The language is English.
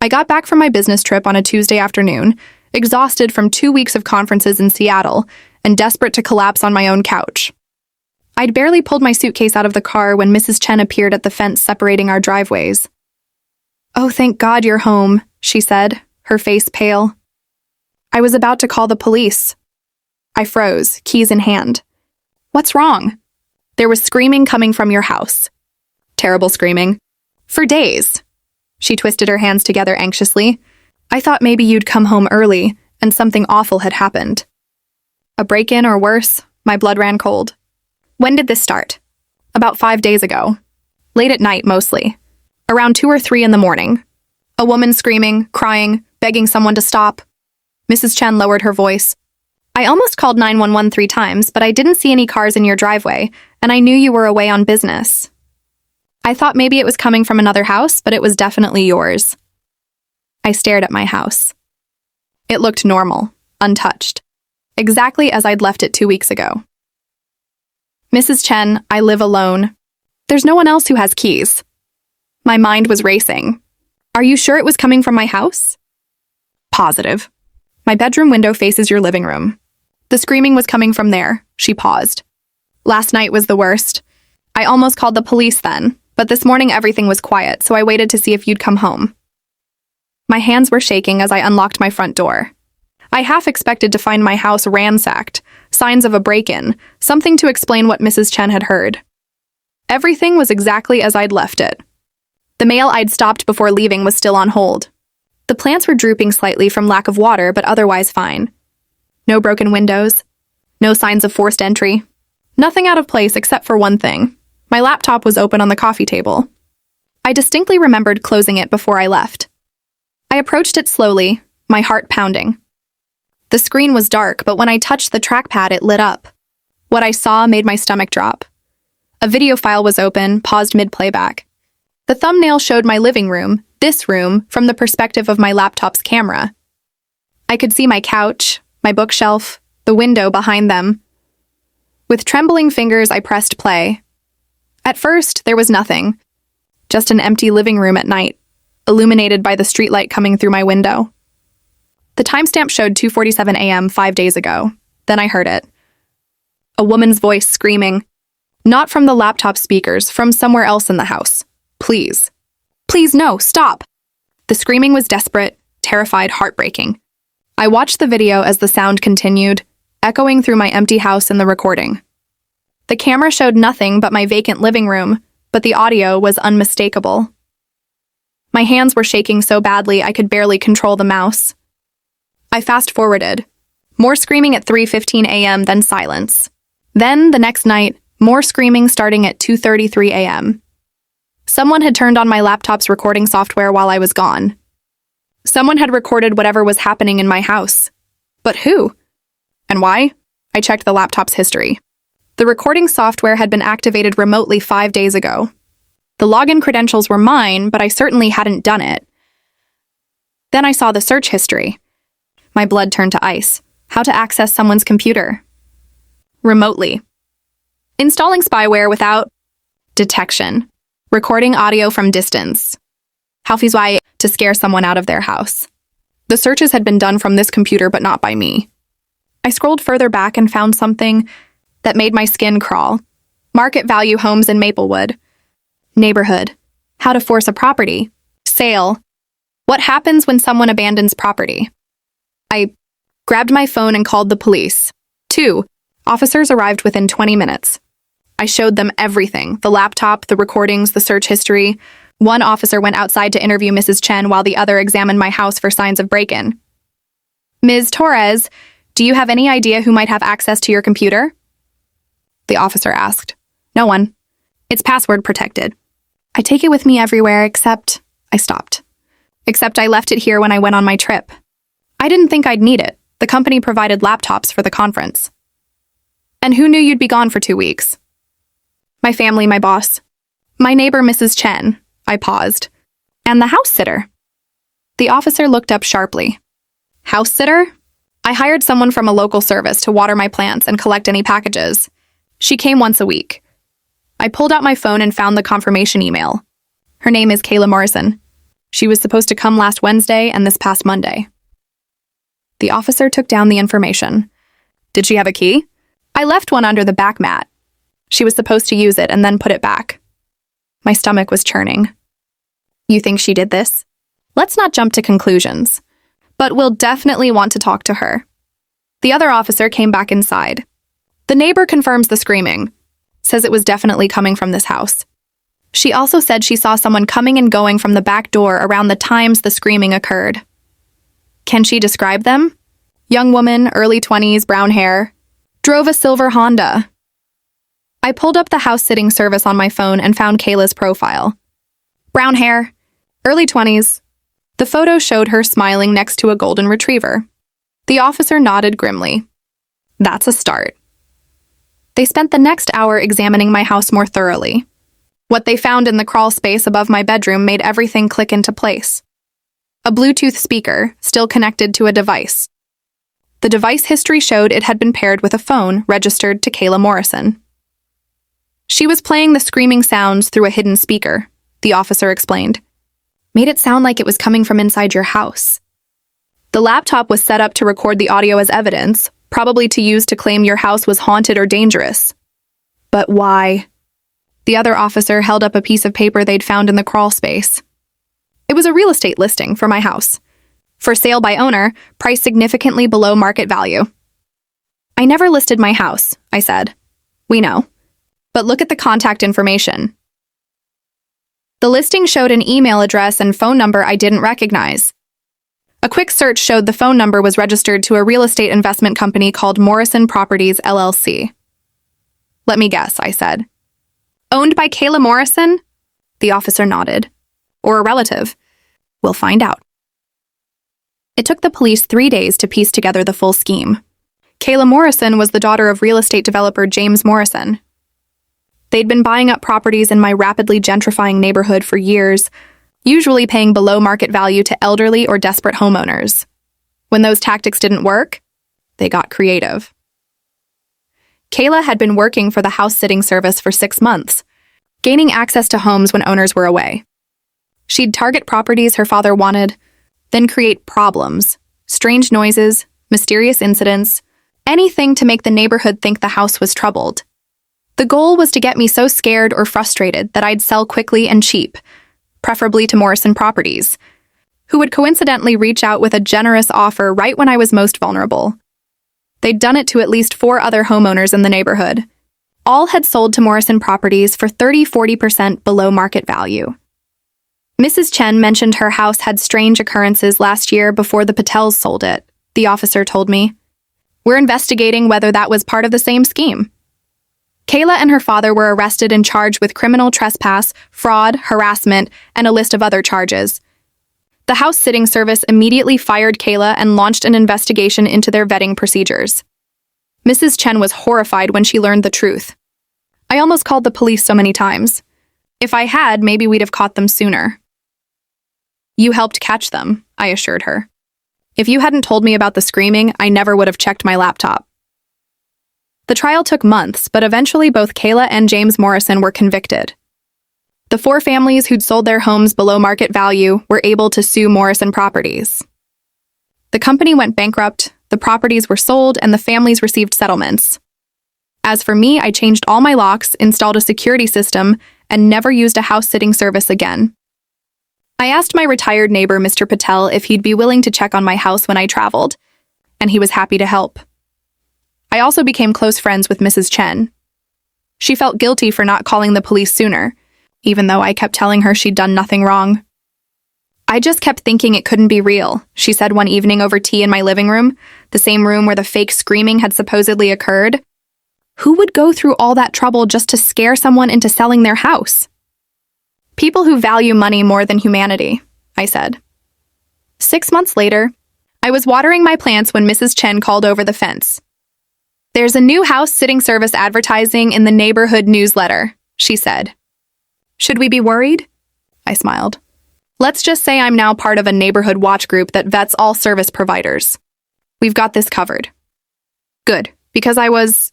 I got back from my business trip on a Tuesday afternoon, exhausted from 2 weeks of conferences in Seattle and desperate to collapse on my own couch. I'd barely pulled my suitcase out of the car when Mrs. Chen appeared at the fence separating our driveways. "Oh, thank God you're home," she said, her face pale. "I was about to call the police." I froze, keys in hand. "What's wrong?" "There was screaming coming from your house." "Terrible screaming." "For days." She twisted her hands together anxiously. "I thought maybe you'd come home early and something awful had happened." "A break-in or worse?" My blood ran cold. "When did this start?" "About 5 days ago. Late at night, mostly. Around 2 or 3 in the morning. A woman screaming, crying, begging someone to stop." Mrs. Chen lowered her voice. "I almost called 911 3 times, but I didn't see any cars in your driveway, and I knew you were away on business. I thought maybe it was coming from another house, but it was definitely yours." I stared at my house. It looked normal, untouched, exactly as I'd left it 2 weeks ago. "Mrs. Chen, I live alone. There's no one else who has keys." My mind was racing. "Are you sure it was coming from my house?" "Positive. My bedroom window faces your living room. The screaming was coming from there." She paused. "Last night was the worst. I almost called the police then, but this morning everything was quiet, so I waited to see if you'd come home." My hands were shaking as I unlocked my front door. I half expected to find my house ransacked, signs of a break-in, something to explain what Mrs. Chen had heard. Everything was exactly as I'd left it. The mail I'd stopped before leaving was still on hold. The plants were drooping slightly from lack of water, but otherwise fine. No broken windows. No signs of forced entry. Nothing out of place except for one thing. My laptop was open on the coffee table. I distinctly remembered closing it before I left. I approached it slowly, my heart pounding. The screen was dark, but when I touched the trackpad, it lit up. What I saw made my stomach drop. A video file was open, paused mid-playback. The thumbnail showed my living room, this room, from the perspective of my laptop's camera. I could see my couch, my bookshelf, the window behind them. With trembling fingers, I pressed play. At first, there was nothing. Just an empty living room at night, illuminated by the streetlight coming through my window. The timestamp showed 2:47 a.m. 5 days ago. Then I heard it. A woman's voice screaming. Not from the laptop speakers, from somewhere else in the house. "Please. Please, no, stop." The screaming was desperate, terrified, heartbreaking. I watched the video as the sound continued, echoing through my empty house in the recording. The camera showed nothing but my vacant living room, but the audio was unmistakable. My hands were shaking so badly I could barely control the mouse. I fast-forwarded. More screaming at 3:15 a.m., then silence. Then, the next night, more screaming starting at 2:33 a.m. Someone had turned on my laptop's recording software while I was gone. Someone had recorded whatever was happening in my house. But who? And why? I checked the laptop's history. The recording software had been activated remotely 5 days ago. The login credentials were mine, but I certainly hadn't done it. Then I saw the search history. My blood turned to ice. How to access someone's computer. Remotely. Installing spyware without detection. Recording audio from distance. Halfizwai to scare someone out of their house. The searches had been done from this computer, but not by me. I scrolled further back and found something that made my skin crawl. Market value homes in Maplewood. Neighborhood. How to force a property. Sale. What happens when someone abandons property? I grabbed my phone and called the police. 2 officers arrived within 20 minutes. I showed them everything, the laptop, the recordings, the search history. One officer went outside to interview Mrs. Chen while the other examined my house for signs of break-in. "Ms. Torres, do you have any idea who might have access to your computer?" The officer asked. "No one. It's password protected. I take it with me everywhere except..." I stopped. "Except I left it here when I went on my trip. I didn't think I'd need it. The company provided laptops for the conference." "And who knew you'd be gone for 2 weeks?" "My family, my boss. My neighbor, Mrs. Chen." I paused. "And the house sitter." The officer looked up sharply. "House sitter?" "I hired someone from a local service to water my plants and collect any packages. She came once a week." I pulled out my phone and found the confirmation email. Her name is Kayla Morrison. She was supposed to come last Wednesday and this past Monday. The officer took down the information. Did she have a key? I left one under the back mat. She was supposed to use it and then put it back. My stomach was churning. You think she did this? Let's not jump to conclusions, but we'll definitely want to talk to her. The other officer came back inside. The neighbor confirms the screaming, says it was definitely coming from this house. She also said she saw someone coming and going from the back door around the times the screaming occurred. Can she describe them? Young woman, early 20s, brown hair. Drove a silver Honda. I pulled up the house-sitting service on my phone and found Kayla's profile. Brown hair, early 20s. The photo showed her smiling next to a golden retriever. The officer nodded grimly. That's a start. They spent the next hour examining my house more thoroughly. What they found in the crawl space above my bedroom made everything click into place. A Bluetooth speaker, still connected to a device. The device history showed it had been paired with a phone registered to Kayla Morrison. She was playing the screaming sounds through a hidden speaker, the officer explained. Made it sound like it was coming from inside your house. The laptop was set up to record the audio as evidence, probably to use to claim your house was haunted or dangerous. But why? The other officer held up a piece of paper they'd found in the crawl space. It was a real estate listing for my house. For sale by owner, priced significantly below market value. I never listed my house, I said. We know. But look at the contact information. The listing showed an email address and phone number I didn't recognize. A quick search showed the phone number was registered to a real estate investment company called Morrison Properties, LLC. Let me guess, I said. Owned by Kayla Morrison? The officer nodded. Or a relative. We'll find out. It took the police 3 days to piece together the full scheme. Kayla Morrison was the daughter of real estate developer James Morrison. They'd been buying up properties in my rapidly gentrifying neighborhood for years, usually paying below market value to elderly or desperate homeowners. When those tactics didn't work, they got creative. Kayla had been working for the house-sitting service for 6 months, gaining access to homes when owners were away. She'd target properties her father wanted, then create problems, strange noises, mysterious incidents, anything to make the neighborhood think the house was troubled. The goal was to get me so scared or frustrated that I'd sell quickly and cheap, preferably to Morrison Properties, who would coincidentally reach out with a generous offer right when I was most vulnerable. They'd done it to at least 4 other homeowners in the neighborhood. All had sold to Morrison Properties for 30-40% below market value. Mrs. Chen mentioned her house had strange occurrences last year before the Patels sold it, the officer told me. We're investigating whether that was part of the same scheme. Kayla and her father were arrested and charged with criminal trespass, fraud, harassment, and a list of other charges. The house-sitting service immediately fired Kayla and launched an investigation into their vetting procedures. Mrs. Chen was horrified when she learned the truth. I almost called the police so many times. If I had, maybe we'd have caught them sooner. You helped catch them, I assured her. If you hadn't told me about the screaming, I never would have checked my laptop. The trial took months, but eventually both Kayla and James Morrison were convicted. The 4 families who'd sold their homes below market value were able to sue Morrison Properties. The company went bankrupt, the properties were sold, and the families received settlements. As for me, I changed all my locks, installed a security system, and never used a house-sitting service again. I asked my retired neighbor, Mr. Patel, if he'd be willing to check on my house when I traveled, and he was happy to help. I also became close friends with Mrs. Chen. She felt guilty for not calling the police sooner, even though I kept telling her she'd done nothing wrong. I just kept thinking it couldn't be real, she said one evening over tea in my living room, the same room where the fake screaming had supposedly occurred. Who would go through all that trouble just to scare someone into selling their house? People who value money more than humanity, I said. 6 months later, I was watering my plants when Mrs. Chen called over the fence. There's a new house-sitting service advertising in the neighborhood newsletter, she said. Should we be worried? I smiled. Let's just say I'm now part of a neighborhood watch group that vets all service providers. We've got this covered. Good, because I was